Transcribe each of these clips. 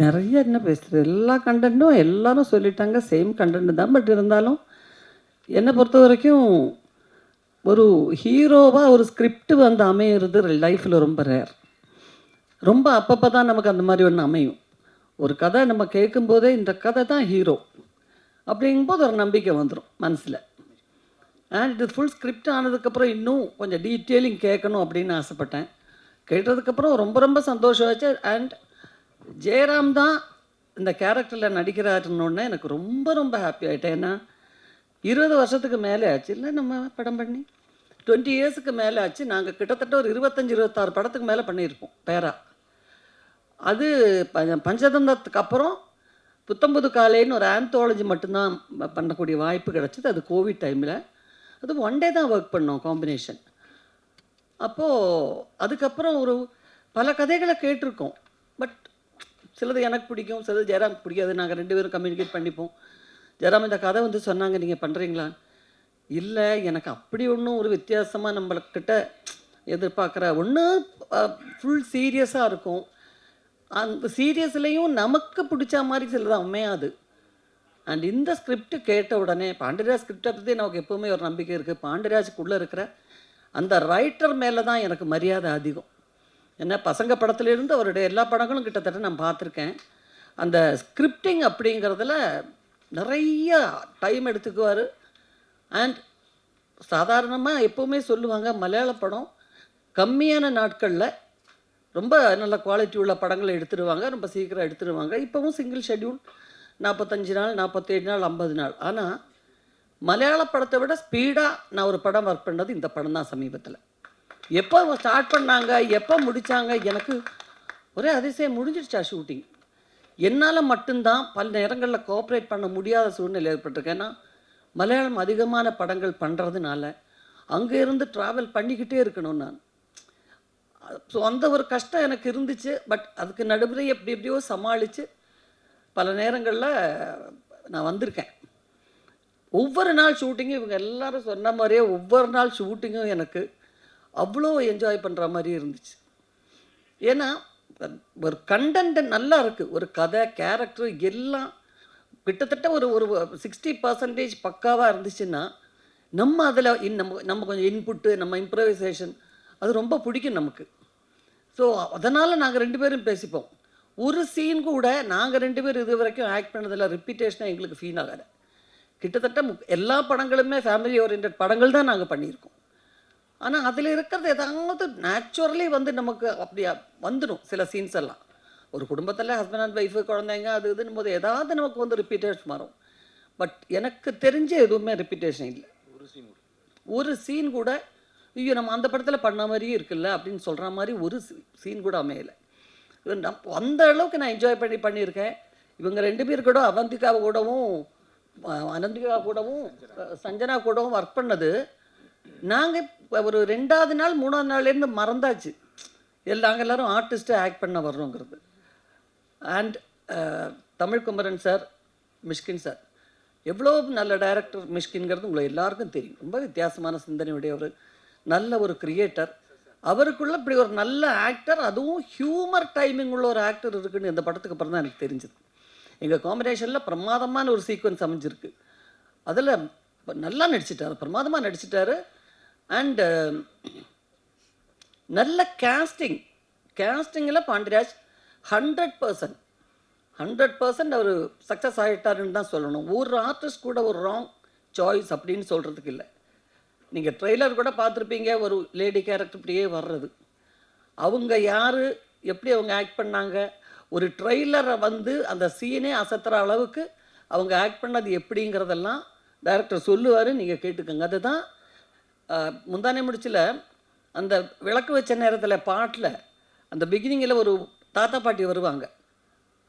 நிறைய என்ன பேசுகிறது, எல்லா கண்டென்ட்டும் எல்லாரும் சொல்லிட்டாங்க, சேம் கண்டென்ட் தான். பட் இருந்தாலும் என்னை பொறுத்த வரைக்கும் ஒரு ஹீரோவாக ஒரு ஸ்கிரிப்ட் வந்து அமையிறது லைஃப்பில் ரொம்ப ரேர். ரொம்ப அப்பப்போ தான் நமக்கு அந்த மாதிரி ஒன்று அமையும். ஒரு கதை நம்ம கேட்கும்போதே இந்த கதை தான் ஹீரோ அப்படிங்கும்போது ஒரு நம்பிக்கை வந்துடும் மனசில். அண்ட் இது ஃபுல் ஸ்கிரிப்ட் ஆனதுக்கப்புறம் இன்னும் கொஞ்சம் டீட்டெயிலிங் கேட்கணும் அப்படின்னு ஆசைப்பட்டேன். கேட்டதுக்கப்புறம் ரொம்ப ரொம்ப சந்தோஷம் ஆச்சு. அண்ட் ஜெயராம் தான் இந்த கேரக்டரில் நடிக்கிறாருன்னொன்னே எனக்கு ரொம்ப ரொம்ப ஹாப்பி ஆகிட்டேன். ஏன்னா 20 வருஷத்துக்கு மேலே ஆச்சு இல்லை நம்ம படம் பண்ணி, 20 இயர்ஸுக்கு மேலே ஆச்சு. நாங்கள் கிட்டத்தட்ட ஒரு 25-26 படத்துக்கு மேலே பண்ணியிருப்போம் பேரா. அது பஞ்சதந்தத்துக்கு அப்புறம் புத்தம்புது காலைன்னு ஒரு ஆந்தாலஜி மட்டும்தான் பண்ணக்கூடிய வாய்ப்பு கிடச்சிது. அது கோவிட் டைமில். அது ஒன் டே தான் ஒர்க் பண்ணோம் காம்பினேஷன். அப்போது அதுக்கப்புறம் ஒரு பல கதைகளை கேட்டிருக்கோம். பட் சிலது எனக்கு பிடிக்கும், சிலது ஜெயராமுக்கு பிடிக்காது. நாங்கள் 2 பேரும் கம்யூனிகேட் பண்ணிப்போம். ஜெயராம் இந்த கதை வந்து சொன்னாங்க, நீங்கள் பண்ணுறீங்களா? இல்லை, எனக்கு அப்படி ஒன்றும் ஒரு வித்தியாசமாக நம்மள்கிட்ட எதிர்பார்க்குற ஒன்று ஃபுல் சீரியஸாக இருக்கும். அந்த சீரியஸ்லேயும் நமக்கு பிடிச்ச மாதிரி சிலது அமையாது. அண்ட் இந்த ஸ்கிரிப்ட் கேட்ட உடனே பாண்டியராஜ் ஸ்கிரிப்டை பற்றி நமக்கு எப்போவுமே ஒரு நம்பிக்கை இருக்குது. பாண்டியராஜுக்குள்ளே இருக்கிற அந்த ரைட்டர் மேலே தான் எனக்கு மரியாதை அதிகம். ஏன்னா பசங்க படத்துலேருந்து அவருடைய எல்லா படங்களும் கிட்டத்தட்ட நான் பார்த்துருக்கேன். அந்த ஸ்கிரிப்டிங் அப்படிங்கிறதுல நிறைய டைம் எடுத்துக்குவார். அண்ட் சாதாரணமாக எப்போவுமே சொல்லுவாங்க, மலையாள படம் கம்மியான நாட்களில் ரொம்ப நல்ல குவாலிட்டி உள்ள படங்களை எடுத்துடுவாங்க, ரொம்ப சீக்கிரம் எடுத்துடுவாங்க. இப்போவும் சிங்கிள் ஷெட்யூல் 45 நாள், 47 நாள், 50 நாள். ஆனால் மலையாள படத்தை விட ஸ்பீடாக நான் ஒரு படம் ஒர்க் பண்ணது இந்த படம் தான் சமீபத்தில். எப்போ ஸ்டார்ட் பண்ணாங்க, எப்போ முடித்தாங்க, எனக்கு ஒரே அதிசயம். முடிஞ்சிடுச்சா ஷூட்டிங்? என்னால் மட்டும்தான் பல நேரங்களில் கோஆப்ரேட் பண்ண முடியாத சூழ்நிலை ஏற்பட்டிருக்கு. ஏன்னா மலையாளம் அதிகமான படங்கள் பண்ணுறதுனால அங்கே இருந்து ட்ராவல் பண்ணிக்கிட்டே இருக்கணும் நான். ஸோ அந்த ஒரு கஷ்டம் எனக்கு இருந்துச்சு. பட் அதுக்கு நடுவில் எப்படி எப்படியோ சமாளித்து பல நேரங்களில் நான் வந்திருக்கேன். ஒவ்வொரு நாள் ஷூட்டிங்கும் இவங்க எல்லாரும் சொன்ன மாதிரியே ஒவ்வொரு நாள் ஷூட்டிங்கும் எனக்கு அவ்வளோ என்ஜாய் பண்ணுற மாதிரி இருந்துச்சு. ஏன்னா ஒரு கண்டென்ட் நல்லா இருக்குது, ஒரு கதை, கேரக்டர் எல்லாம் கிட்டத்தட்ட ஒரு ஒரு 60% பக்காவாக இருந்துச்சுன்னா நம்ம அதில் நம்ம கொஞ்சம் இன்புட்டு, நம்ம இம்ப்ரவைசேஷன் அது ரொம்ப பிடிக்கும் நமக்கு. ஸோ அதனால் நாங்கள் 2 பேரும் பேசிப்போம். ஒரு சீன் கூட நாங்கள் 2 பேரும் இது வரைக்கும் ஆக்ட் பண்ணதில் ரிப்பீட்டேஷனாக எங்களுக்கு ஃபீல் ஆகாது. கிட்டத்தட்ட எல்லா படங்களுமே ஃபேமிலி ஓரியன்ட் படங்கள் தான் நாங்கள் பண்ணியிருக்கோம். ஆனால் அதில் இருக்கிறது ஏதாவது நேச்சுரலி வந்து நமக்கு அப்படியா வந்துடும் சில சீன்ஸ் எல்லாம். ஒரு குடும்பத்தில் ஹஸ்பண்ட் அண்ட் ஒய்ஃபு, குழந்தைங்க, அது இதுன்னு போது ஏதாவது நமக்கு வந்து ரிப்பீட்டேஷன் வரும். பட் எனக்கு தெரிஞ்ச எதுவுமே ரிப்பீட்டேஷன் இல்லை. ஒரு சீன் கூட ஐயோ நம்ம அந்த படத்தில் பண்ண மாதிரியே இருக்குல்ல அப்படின்னு சொல்கிற மாதிரி ஒரு சீன் கூட அமையலை. அந்த அளவுக்கு நான் என்ஜாய் பண்ணியிருக்கேன். இவங்க 2 பேர் கூட, அவந்திகா கூடவும் அனந்திகா கூடவும் சஞ்சனா கூடவும் ஒர்க் பண்ணது நாங்கள் ஒரு 2வது நாள் 3வது நாள்லேருந்து மறந்தாச்சு நாங்கள் எல்லோரும் ஆர்டிஸ்ட்டு ஆக்ட் பண்ண வர்றோங்கிறது. And Tamil Kumaran sir, Mysskin sir எவ்வளோ நல்ல டைரக்டர். மிஷ்கின்கிறது உங்களை எல்லாருக்கும் தெரியும். ரொம்ப வித்தியாசமான சிந்தனையுடைய ஒரு நல்ல ஒரு கிரியேட்டர். அவருக்குள்ளே இப்படி ஒரு நல்ல ஆக்டர், அதுவும் ஹியூமர் டைமிங் உள்ள ஒரு ஆக்டர் இருக்குன்னு இந்த படத்துக்கு அப்புறம் தான் எனக்கு தெரிஞ்சுது. எங்கள் காம்பினேஷனில் பிரமாதமான ஒரு சீக்வன்ஸ் அமைஞ்சிருக்கு. அதில் நல்லா நடிச்சிட்டாரு, பிரமாதமாக நடிச்சிட்டாரு. அண்டு நல்ல கேஸ்டிங்கில் பாண்டியராஜ் 100% அவர் சக்ஸஸ் ஆகிட்டாருன்னு தான் சொல்லணும். ஒரு ஆர்டிஸ்ட் கூட ஒரு ராங் சாய்ஸ் அப்படின்னு சொல்கிறதுக்கு இல்லை. நீங்கள் ட்ரெய்லர் கூட பார்த்துருப்பீங்க, ஒரு லேடி கேரக்டர் இப்படியே வர்றது. அவங்க யார், எப்படி அவங்க ஆக்ட் பண்ணாங்க, ஒரு ட்ரெய்லரை வந்து அந்த சீனே அசத்துற அளவுக்கு அவங்க ஆக்ட் பண்ணது எப்படிங்கிறதெல்லாம் டைரக்டர் சொல்லுவார், நீங்கள் கேட்டுக்கோங்க. அதுதான் முந்தானே முடிச்சில் அந்த விளக்கு வச்ச நேரத்தில் பாட்டில் அந்த பிகினிங்கில் ஒரு தாத்தா பாட்டி வருவாங்க.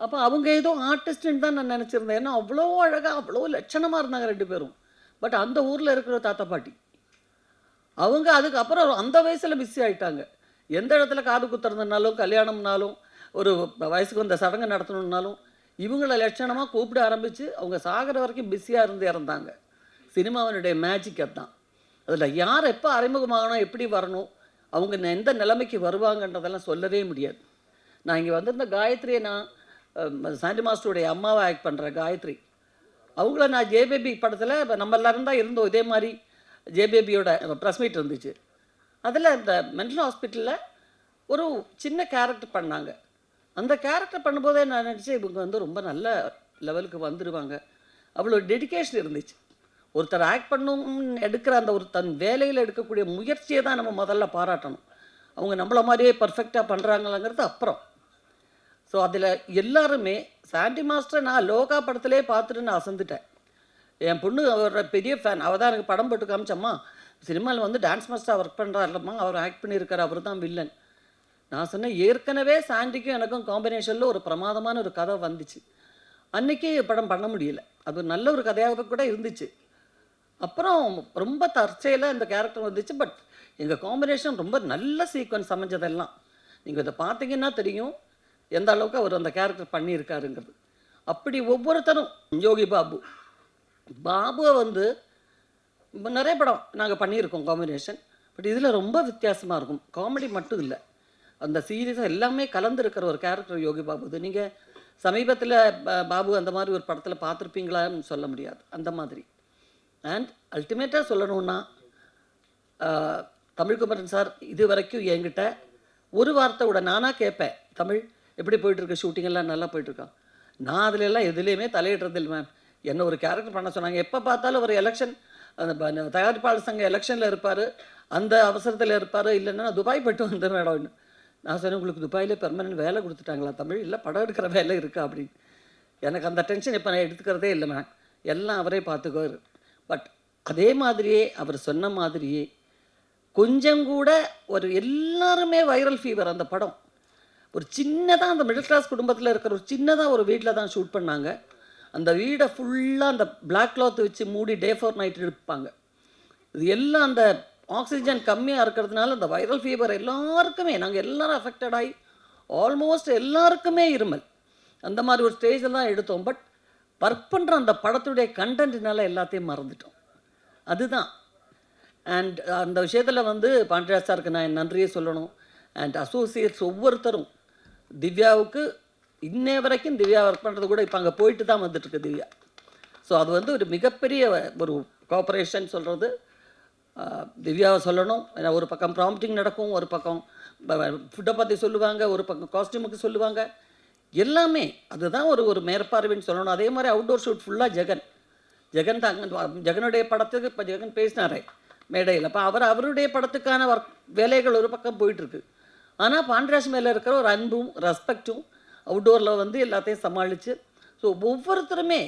அப்போ அவங்க ஏதோ ஆர்டிஸ்ட்டுன்னு தான் நான் நினச்சிருந்தேன். ஏன்னா அவ்வளோ அழகாக அவ்வளோ லட்சணமாக இருந்தாங்க 2 பேரும். பட் அந்த ஊரில் இருக்கிற தாத்தா பாட்டி அவங்க அதுக்கப்புறம் அந்த வயசில் பிஸி ஆகிட்டாங்க. எந்த இடத்துல காது குத்துறதுனாலும், கல்யாணம்னாலும், ஒரு வயசுக்கு வந்த சடங்கு நடத்தணுன்னாலும் இவங்கள லட்சணமாக கூப்பிட ஆரம்பித்து அவங்க சாகிற வரைக்கும் பிஸியாக இருந்து இறந்தாங்க. சினிமாவினுடைய மேஜிக் அதுதான். அதில் யார் எப்போ அறிமுகமாகணும், எப்படி வரணும், அவங்க எந்த நிலைமைக்கு வருவாங்கன்றதெல்லாம் சொல்லவே முடியாது. நான் இங்கே வந்திருந்த காயத்ரியை நான் சாண்டி மாஸ்டருடைய அம்மாவை ஆக்ட் பண்ணுற காயத்ரி, அவங்கள நான் ஜேபேபி படத்தில் நம்ம எல்லாரும் தான் இருந்தோம். இதே மாதிரி ஜேபேபியோட ப்ரெஸ் மீட் இருந்துச்சு. அதில் இந்த மென்டல் ஹாஸ்பிட்டலில் ஒரு சின்ன கேரக்டர் பண்ணாங்க. அந்த கேரக்டர் பண்ணும்போதே நான் நினச்சேன் இவங்க வந்து ரொம்ப நல்ல லெவலுக்கு வந்துடுவாங்க. அவ்வளோ டெடிக்கேஷன் இருந்துச்சு. ஒருத்தர் ஆக்ட் பண்ணணும்னு எடுக்கிற அந்த ஒரு தன் வேலையில் எடுக்கக்கூடிய முயற்சியை தான் நம்ம முதல்ல பாராட்டணும். அவங்க நம்மளை மாதிரியே பர்ஃபெக்டாக பண்ணுறாங்களாங்கிறது அப்புறம். ஸோ அதில் எல்லாருமே சாண்டி மாஸ்டரை நான் லோகா படத்திலே பார்த்துட்டு நான் அசந்துட்டேன். என் பொண்ணு அவரோட பெரிய ஃபேன். அவள் தான் எனக்கு படம் போட்டு காமிச்சம்மா, சினிமாவில் வந்து டான்ஸ் மாஸ்டராக ஒர்க் பண்ணுறாருலம்மா, அவர் ஆக்ட் பண்ணியிருக்காரு, அவர் தான் வில்லன். நான் சொன்னேன் ஏற்கனவே சாண்டிக்கும் எனக்கும் காம்பினேஷனில் ஒரு பிரமாதமான ஒரு கதை வந்துச்சு. அன்றைக்கி படம் பண்ண முடியல. அது நல்ல ஒரு கதையாக கூட இருந்துச்சு. அப்புறம் ரொம்ப தற்செயலாக இந்த கேரக்டர் வந்துச்சு. பட் எங்கள் காம்பினேஷன் ரொம்ப நல்ல சீக்வன்ஸ் அமைஞ்சதெல்லாம் நீங்கள் இதை பார்த்தீங்கன்னா தெரியும் எந்த அளவுக்கு அவர் அந்த கேரக்டர் பண்ணியிருக்காருங்கிறது. அப்படி ஒவ்வொருத்தரும் யோகி பாபுவை வந்து நிறைய படம் நாங்கள் பண்ணியிருக்கோம் காம்பினேஷன். பட் இதில் ரொம்ப வித்தியாசமாக இருக்கும். காமெடி மட்டும் இல்லை, அந்த சீரியஸாக எல்லாமே கலந்துருக்கிற ஒரு கேரக்டர் யோகி பாபு. இது சமீபத்தில் பாபு அந்த மாதிரி ஒரு படத்தில் பார்த்துருப்பீங்களான்னு சொல்ல முடியாது, அந்த மாதிரி. அண்ட் அல்டிமேட்டாக சொல்லணுன்னா தமிழ்குமரன் சார் இது வரைக்கும் என்கிட்ட ஒரு வார்த்தை கூட நானாக கேட்பேன், தமிழ் எப்படி போயிட்டுருக்கு, ஷூட்டிங்கெல்லாம் நல்லா போயிட்டுருக்கான். நான் அதிலெல்லாம் எதுலேயுமே தலையிடுறதில்லை மேம். என்ன ஒரு கேரக்டர் பண்ண சொன்னாங்க. எப்போ பார்த்தாலும் ஒரு எலெக்ஷன், அந்த தயாரிப்பாளர் சங்க எலெக்ஷனில் இருப்பார், அந்த அவசரத்தில் இருப்பார். இல்லைன்னா துபாய் போய்ட்டு வந்த மேடம். நான் சொன்னேன் உங்களுக்கு துபாயிலே பெர்மனன்ட் வேலை கொடுத்துட்டாங்களா தமிழ், இல்லை படம் எடுக்கிற வேலை இருக்கா அப்படின்னு. எனக்கு அந்த டென்ஷன் இப்போ நான் எடுத்துக்கிறதே இல்லை மேம், எல்லாம் அவரே பார்த்துக்குவார். பட் அதே மாதிரியே அவர் சொன்ன மாதிரியே கொஞ்சம் கூட ஒரு எல்லாருமே வைரல் ஃபீவர். அந்த படம் ஒரு சின்னதாக அந்த மிடில் கிளாஸ் குடும்பத்தில் இருக்கிற ஒரு சின்னதாக ஒரு வீட்டில் தான் ஷூட் பண்ணாங்க. அந்த வீடை ஃபுல்லாக அந்த பிளாக் கிளாத் வச்சு மூடி டே ஃபார் நைட் எடுப்பாங்க. இது எல்லாம் அந்த ஆக்சிஜன் கம்மியாக இருக்கிறதுனால அந்த வைரல் ஃபீவர் எல்லாருக்குமே, நாங்கள் எல்லோரும் அஃபெக்டட் ஆகி ஆல்மோஸ்ட் எல்லாருக்குமே இருமல், அந்த மாதிரி ஒரு ஸ்டேஜில் தான் எடுத்தோம். பட் ஒர்க் பண்ணுற அந்த படத்துடைய கண்டென்ட்னால எல்லாத்தையும் மறந்துட்டோம். அதுதான். அண்ட் அந்த விஷயத்தில் வந்து பாண்டியராஜ் சாருக்கு நான் நன்றியே சொல்லணும். அண்ட் அசோசியேட்ஸ் ஒவ்வொருத்தரும் திவ்யாவுக்கு இன்னே வரைக்கும் திவ்யா ஒர்க் பண்ணுறது கூட இப்போ அங்கே போயிட்டு தான் வந்துட்டுருக்கு திவ்யா. ஸோ அது வந்து ஒரு மிகப்பெரிய ஒரு கோஆப்ரேஷன் சொல்கிறது திவ்யாவை சொல்லணும். ஏன்னா ஒரு பக்கம் ப்ராம்ப்டிங் நடக்கும், ஒரு பக்கம் ஃபுட்டை பற்றி சொல்லுவாங்க, ஒரு பக்கம் காஸ்டியூமுக்கு சொல்லுவாங்க, எல்லாமே அதுதான் ஒரு மேற்பார்வைன்னு சொல்லணும். அதே மாதிரி அவுட்டோர் ஷூட் ஃபுல்லாக ஜெகன் தான். ஜெகனுடைய படத்துக்கு இப்போ ஜெகன் பேசினாரே மேடையில், அப்போ அவருடைய படத்துக்கான வேலைகள் ஒரு பக்கம் போயிட்டுருக்கு. ஆனால் பாண்டியராஜ் மேலே இருக்கிற ஒரு அன்பும் ரெஸ்பெக்டும் அவுட்டோரில் வந்து எல்லாத்தையும் சமாளித்து, ஸோ ஒவ்வொருத்தருமே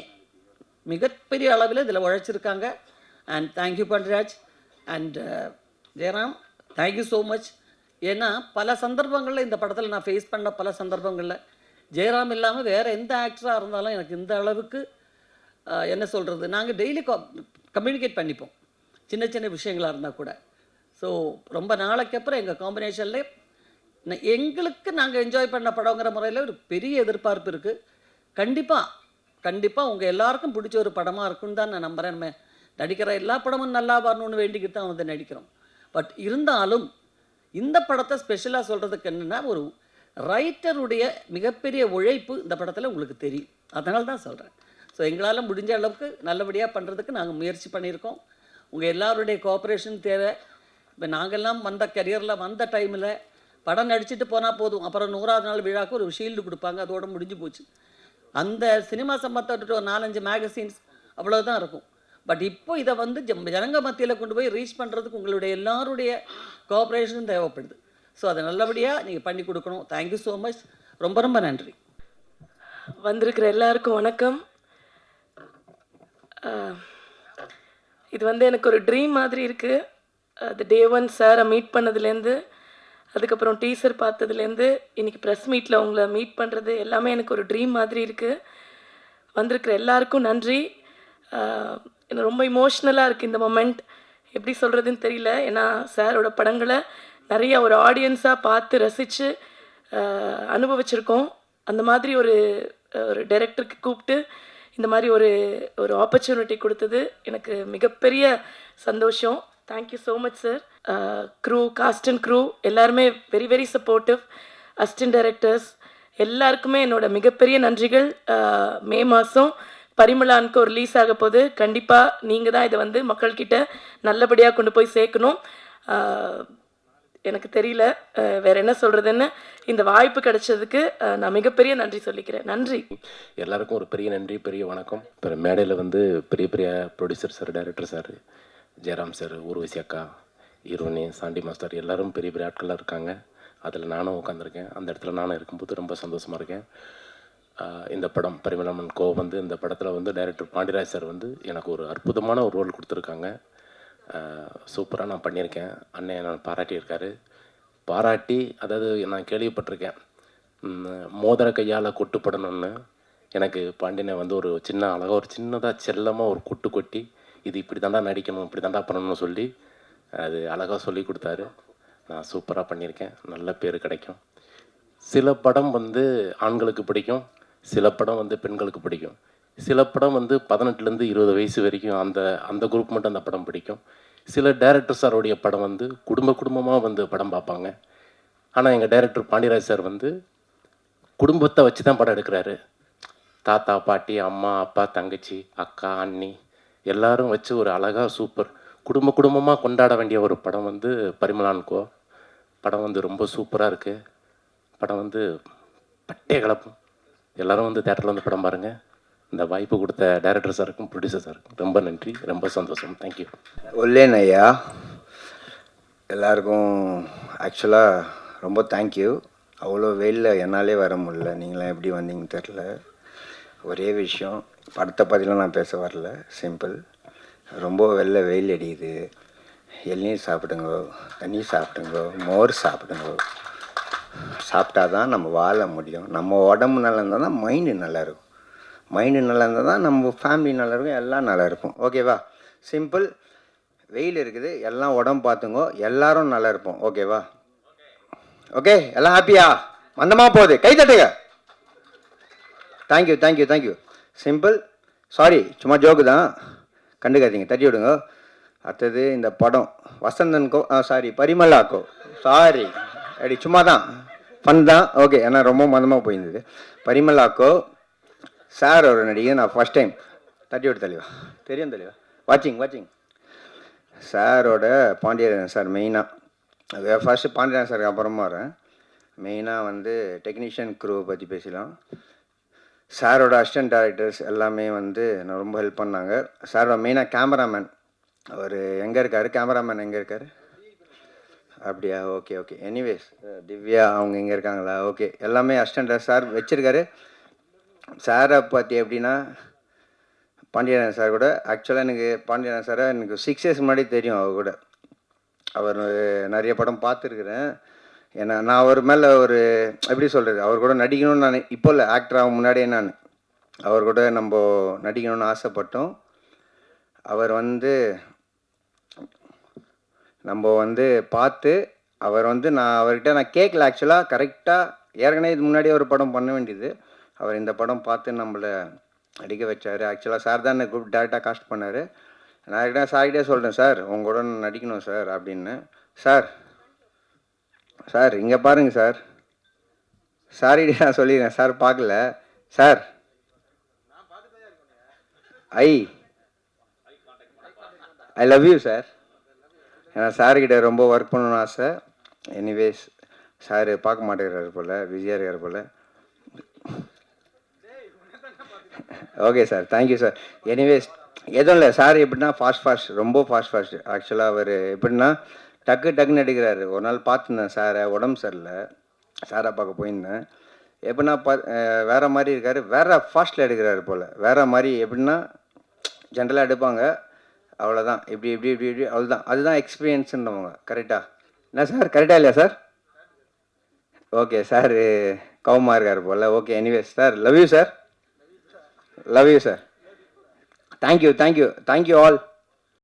மிகப்பெரிய அளவில் இதில் உழைச்சிருக்காங்க. And thank you Pandiraj and Jayaram, thank you so much. ஏன்னா பல சந்தர்ப்பங்களில் இந்த படத்தில் நான் ஃபேஸ் பண்ண பல சந்தர்ப்பங்களில் ஜெயராம் இல்லாமல் வேறு எந்த ஆக்டராக இருந்தாலும் எனக்கு இந்த அளவுக்கு என்ன சொல்கிறது, நாங்கள் டெய்லி கம்யூனிகேட் பண்ணிப்போம் சின்ன சின்ன விஷயங்களாக இருந்தால் கூட. ஸோ ரொம்ப நாளைக்கு அப்புறம் எங்கள் காம்பினேஷனில் எங்களுக்கு நாங்கள் என்ஜாய் பண்ண படங்கிற முறையில் ஒரு பெரிய எதிர்பார்ப்பு இருக்குது. கண்டிப்பாக உங்கள் எல்லாருக்கும் பிடிச்ச ஒரு படமாக இருக்குன்னு தான் நான் நம்புகிறேன். நம்ம நடிக்கிற எல்லா படமும் நல்லா வரணும்னு வேண்டிக்கிட்டு தான் வந்து நடிக்கிறோம். பட் இருந்தாலும் இந்த படத்தை ஸ்பெஷலாக சொல்கிறதுக்கு என்னென்னா, ஒரு ரைட்டருடைய மிகப்பெரிய உழைப்பு இந்த படத்தில் உங்களுக்கு தெரியும். அதனால தான் சொல்கிறேன். ஸோ எங்களால் முடிஞ்ச அளவுக்கு நல்லபடியாக பண்ணுறதுக்கு நாங்கள் முயற்சி பண்ணியிருக்கோம். உங்கள் எல்லாருடைய கோஆப்ரேஷன் தேவை. இப்போ நாங்கள்லாம் வந்த கரியரில் வந்த டைமில் படம் நடிச்சுட்டு போனால் போதும், அப்புறம் 100ஆவது நாள் விழாவுக்கு ஒரு ஷீல்டு கொடுப்பாங்க, அதோடு முடிஞ்சு போச்சு. அந்த சினிமா சம்பந்தப்பட்ட ஒரு 4-5 மேகசின்ஸ் அவ்வளோதான் இருக்கும். பட் இப்போ இதை வந்து ஜனங்க மத்தியில் கொண்டு போய் ரீச் பண்ணுறதுக்கு உங்களுடைய எல்லாருடைய கோஆப்ரேஷனும் தேவைப்படுது. ஸோ அதை நல்லபடியாக நீங்கள் பண்ணி கொடுக்கணும். Thank you so much. ரொம்ப ரொம்ப நன்றி. வந்திருக்கிற எல்லாருக்கும் வணக்கம். இது வந்து எனக்கு ஒரு ட்ரீம் மாதிரி இருக்குது. அது டே 1 சாரை மீட் பண்ணதுலேருந்து, அதுக்கப்புறம் டீசர் பார்த்ததுலேருந்து, இன்றைக்கி ப்ரெஸ் மீட்டில் உங்களை மீட் பண்ணுறது எல்லாமே எனக்கு ஒரு ட்ரீம் மாதிரி இருக்குது. வந்திருக்கிற எல்லாருக்கும் நன்றி. எனக்கு ரொம்ப இமோஷ்னலாக இருக்குது இந்த மொமெண்ட். எப்படி சொல்கிறதுன்னு தெரியல. ஏன்னா சாரோட படங்களை நிறைய ஒரு ஆடியன்ஸாக பார்த்து ரசித்து அனுபவிச்சிருக்கோம். அந்த மாதிரி ஒரு டைரக்டருக்கு கூப்பிட்டு இந்த மாதிரி ஒரு ஆப்பர்ச்சுனிட்டி கொடுத்தது எனக்கு மிகப்பெரிய சந்தோஷம். Thank you so much sir. Crew, cast and crew எல்லாருமே very very supportive. Assistant directors எல்லாருக்குமே என்னோட மிகப்பெரிய நன்றிகள். மே மாதம் பரிமளானுக்கு ஒரு ரிலீஸ் ஆக போது. கண்டிப்பாக நீங்கள் தான் இதை வந்து மக்கள்கிட்ட நல்லபடியாக கொண்டு போய் சேர்க்கணும். எனக்கு தெரியல வேற என்ன சொல்கிறதுன்னு. இந்த வாய்ப்பு கிடைச்சதுக்கு நான் மிகப்பெரிய நன்றி சொல்லிக்கிறேன். நன்றி. எல்லாருக்கும் ஒரு பெரிய நன்றி, பெரிய வணக்கம். இப்போ மேடையில் வந்து பெரிய பெரிய producer sir, director sir, Jayaram sir, Urvashi அக்கா, ஹீரோனி, சாண்டி மாஸ்டர் எல்லாரும் பெரிய பெரிய ஆட்களாக இருக்காங்க. அதில் நானும் உட்காந்துருக்கேன். அந்த இடத்துல நானும் இருக்கும்போது ரொம்ப சந்தோஷமாக இருக்கேன். இந்த படம் பரிமளமன் கோ வந்து இந்த படத்தில் வந்து டைரக்டர் பாண்டியராஜ் சார் வந்து எனக்கு ஒரு அற்புதமான ஒரு ரோல் கொடுத்துருக்காங்க. சூப்பராக நான் பண்ணியிருக்கேன். அண்ணன் நான் பாராட்டியிருக்காரு. பாராட்டி அதாவது நான் கேள்விப்பட்டிருக்கேன், மோதிர கையால் கொட்டுப்படணும்னு. எனக்கு பாண்டியனை வந்து ஒரு சின்ன அழகாக ஒரு சின்னதாக செல்லமாக ஒரு கொட்டு கொட்டி இது இப்படி தாண்டா நடிக்கணும், இப்படி தாண்டா பண்ணணும்னு சொல்லி அது அழகாக சொல்லி கொடுத்தாரு. நான் சூப்பராக பண்ணியிருக்கேன். நல்ல பேர் கிடைக்கும். சில படம் வந்து ஆண்களுக்கு பிடிக்கும், சில படம் வந்து பெண்களுக்கு பிடிக்கும். சில படம் வந்து 18லேருந்து 20 வயசு வரைக்கும் அந்த அந்த குரூப் மட்டும் அந்த படம் பிடிக்கும். சில டைரக்டர் சாரோடைய படம் வந்து குடும்பமாக வந்து படம் பார்ப்பாங்க. ஆனால் எங்கள் டைரக்டர் பாண்டியராஜ் சார் வந்து குடும்பத்தை வச்சு தான் படம் எடுக்கிறாரு. தாத்தா, பாட்டி, அம்மா, அப்பா, தங்கச்சி, அக்கா, அண்ணி எல்லாரும் வச்சு ஒரு அழகாக சூப்பர் குடும்பமாக கொண்டாட வேண்டிய ஒரு படம் வந்து பரிமளான்கோ. படம் வந்து ரொம்ப சூப்பராக இருக்குது. படம் வந்து பட்டே கலப்பும். எல்லோரும் வந்து தேட்டரில் வந்து படம் பாருங்கள். இந்த வாய்ப்பு கொடுத்த டைரக்டர் சாருக்கும் ப்ரொடியூசர் சாருக்கும் ரொம்ப நன்றி, ரொம்ப சந்தோஷம். தேங்க்யூ. ஒல்லேன் ஐயா, எல்லாருக்கும் ஆக்சுவலாக ரொம்ப தேங்க்யூ. அவ்வளோ வெயிலில் என்னாலே வர முடியல, நீங்களாம் எப்படி வந்தீங்கன்னு தெரில. ஒரே விஷயம், படத்தை பற்றிலாம் நான் பேச வரல, சிம்பிள். ரொம்ப வெயில் அடிக்குது. இளநீர் சாப்பிடுங்கோ, தண்ணி சாப்பிடுங்கோ, மோர் சாப்பிடுங்கோ. சாப்பிட்டா தான் நம்ம வாழ முடியும். நம்ம உடம்பு நல்லா இருந்தால் தான் மைண்டு நல்லாயிருக்கும். மைண்டு நல்லா இருந்தால் தான் நம்ம ஃபேமிலி நல்லாயிருக்கும், எல்லாம் நல்லாயிருக்கும். ஓகேவா? சிம்பிள். வெயில் இருக்குது, எல்லாம் உடம்பு பார்த்துங்கோ, எல்லோரும் நல்லா இருப்போம். ஓகேவா? ஓகே, எல்லாம் ஹாப்பியா? மந்தமாக போகுது, கை தட்டுங்க. Thank you thank you thank you. Simple. Sorry, சும்மா ஜோக்கு தான், கண்டுக்காதீங்க, தட்டி விடுங்க. அடுத்தது இந்த படம் வசந்தன்கோ, சாரி பரிமளாக்கோ, சாரி அப்படி சும்மா தான், ஃபன் தான். ஓகே, ஏன்னா ரொம்ப மந்தமாக போயிருந்தது. பரிமளாக்கோ சார் ஒரு நடிகை, நான் ஃபஸ்ட் டைம் தட்டி விட்டு தெளிவா தெரியும், தெளிவா வாட்சிங் சாரோட பாண்டியராஜன் சார் மெயினாக. ஃபஸ்ட்டு பாண்டியராஜன் சாருக்கு அப்புறமா வரேன். மெயினாக வந்து டெக்னீஷியன் க்ரூவை பற்றி பேசலாம். சாரோட அசிஸ்டன்ட் டைரக்டர்ஸ் எல்லாமே வந்து நான் ரொம்ப ஹெல்ப் பண்ணாங்க. சாரோட மெயினாக கேமராமேன், அவர் எங்கே இருக்கார்? கேமராமேன் எங்கே இருக்கார்? அப்படியா? Okay okay. எனிவேஸ், திவ்யா அவங்க எங்கே இருக்காங்களா? ஓகே, எல்லாமே அசிஸ்டன்ட் சார் வச்சுருக்காரு. சாரை பற்றி எப்படின்னா, பாண்டியராஜன் சார் கூட ஆக்சுவலாக எனக்கு பாண்டியராஜன் சாரை எனக்கு 6 இயர்ஸ் முன்னாடி தெரியும். அவர் கூட அவர் நிறைய படம் பார்த்துருக்குறேன். ஏன்னா நான் அவர் மேலே ஒரு எப்படி சொல்கிறது, அவர் கூட நடிக்கணும்னு நான் இப்போ இல்லை, ஆக்டராக முன்னாடியே நான் அவர் கூட நம்ம நடிக்கணும்னு ஆசைப்பட்டோம். அவர் வந்து நம்ம வந்து பார்த்து அவர் வந்து நான் அவர்கிட்ட நான் கேட்கல. ஆக்சுவலாக கரெக்டாக ஏற்கனவே இது முன்னாடி ஒரு படம் பண்ண வேண்டியது. அவர் இந்த படம் பார்த்து நம்மளை அடிக்க வச்சார். ஆக்சுவலாக சார் தான் எனக்கு குரூப் டேரெக்டாக காஸ்ட் பண்ணார். நான் கிட்ட சார்கிட்டே சொல்கிறேன், சார் உங்களோட நடிக்கணும் சார் அப்படின்னு. சார் இங்கே பாருங்கள் சார், சார்கிட்ட நான் சொல்லிடுறேன், சார் பார்க்கல sir. I love you sir. ஏன்னா சார்கிட்ட ரொம்ப ஒர்க் பண்ணணும்னு ஆசை. எனிவேஸ், சார் பார்க்க மாட்டேங்கிறாரு போல், பிஸியாக இருக்கார் போல். Okay sir, thank you sir. Anyways, எதுவும் இல்லை, சார் எப்படின்னா ஃபாஸ்ட் ரொம்ப ஃபாஸ்ட். ஆக்சுவலாக அவர் எப்படின்னா டக்குன்னு எடுக்கிறாரு. ஒரு நாள் பார்த்துருந்தேன் சாரை, உடம்பு சரியில்லை, சாரை பார்க்க போயிருந்தேன். எப்படின்னா வேறு மாதிரி இருக்கார், வேறு ஃபாஸ்ட்டில் எடுக்கிறாரு போல். வேறு மாதிரி எப்படின்னா ஜென்ரலாக எடுப்பாங்க, அவ்வளோதான். இப்படி அவ்வளோதான். அதுதான் எக்ஸ்பீரியன்ஸுன்றவங்க. கரெக்டாக என்ன சார்? கரெக்டாக இல்லையா சார்? ஓகே, சார் கவமாக இருக்கார் போல். Okay, anyways sir, love you sir. Love you sir. Thank you all.